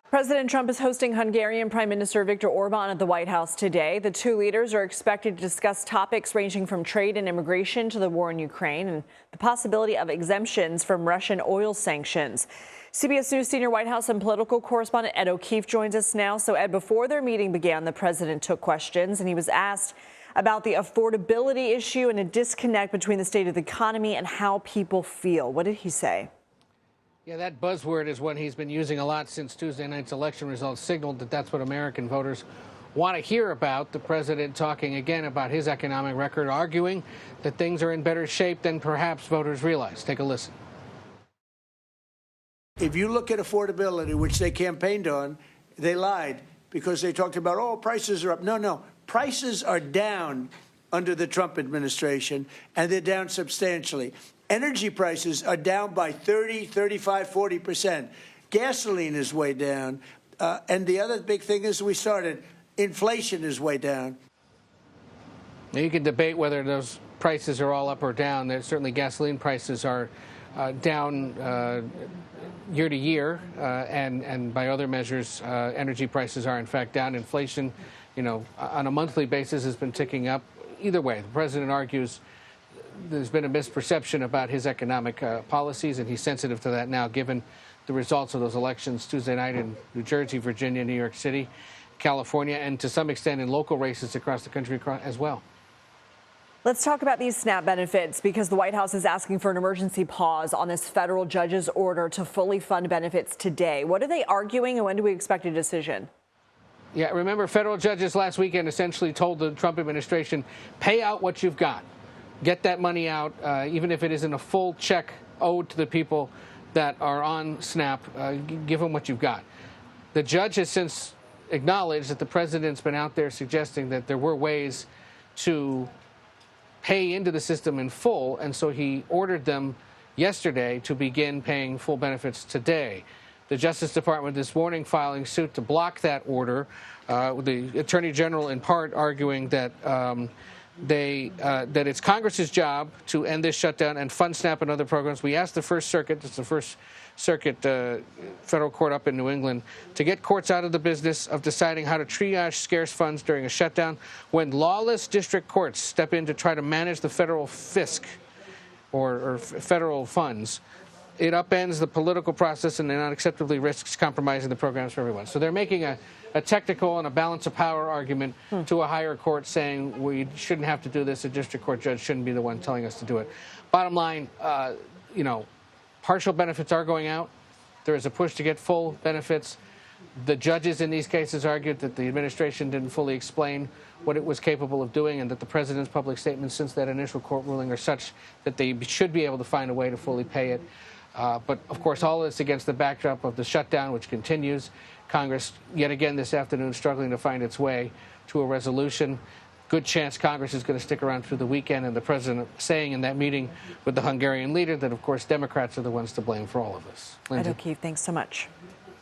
President Trump is hosting Hungarian Prime Minister Viktor Orbán at the White House today. The two leaders are expected to discuss topics ranging from trade and immigration to the war in Ukraine and the possibility of exemptions from Russian oil sanctions. CBS News senior White House and political correspondent Ed O'Keefe joins us now. So, Ed, before their meeting began, the president took questions and he was asked about the affordability issue and a disconnect between the state of the economy and how people feel. What did he say? Yeah, that buzzword is what he's been using a lot since Tuesday night's election results signaled that that's what American voters want to hear about. The president talking again about his economic record, arguing that things are in better shape than perhaps voters realize. Take a listen. If you look at affordability, which they campaigned on, they lied because they talked about, oh, prices are up. No, prices are down under the Trump administration, and they're down substantially. Energy prices are down by 30, 35, 40%. Gasoline is way down. And the other big thing is inflation is way down. Now, you can debate whether those prices are all up or down. There's certainly gasoline prices are down year to year, and by other measures, energy prices are in fact down. Inflation, on a monthly basis has been ticking up. Either way, the president argues there's been a misperception about his economic policies, and he's sensitive to that now, given the results of those elections Tuesday night in New Jersey, Virginia, New York City, California, and to some extent in local races across the country as well. Let's talk about these SNAP benefits, because the White House is asking for an emergency pause on this federal judge's order to fully fund benefits today. What are they arguing, and when do we expect a decision? Yeah, remember, federal judges last weekend essentially told the Trump administration, pay out what you've got. Get that money out, even if it isn't a full check owed to the people that are on SNAP. Give them what you've got. The judge has since acknowledged that the president's been out there suggesting that there were ways to pay into the system in full, and so he ordered them yesterday to begin paying full benefits today. The Justice Department this morning filing suit to block that order, the Attorney General in part arguing that that it's Congress's job to end this shutdown and fund SNAP and other programs. We asked the First Circuit, it's the First Circuit federal court up in New England, to get courts out of the business of deciding how to triage scarce funds during a shutdown when lawless district courts step in to try to manage the federal fisc or federal funds. It upends the political process and unacceptably risks compromising the programs for everyone. So they're making a technical and a balance of power argument to a higher court, saying we shouldn't have to do this. A district court judge shouldn't be the one telling us to do it. Bottom line, partial benefits are going out. There is a push to get full benefits. The judges in these cases argued that the administration didn't fully explain what it was capable of doing, and that the president's public statements since that initial court ruling are such that they should be able to find a way to fully pay it. But, of course, all of this against the backdrop of the shutdown, which continues. Congress, yet again this afternoon, struggling to find its way to a resolution. Good chance Congress is going to stick around through the weekend, and the president saying in that meeting with the Hungarian leader that, of course, Democrats are the ones to blame for all of this. Ed O'Keefe, thanks so much.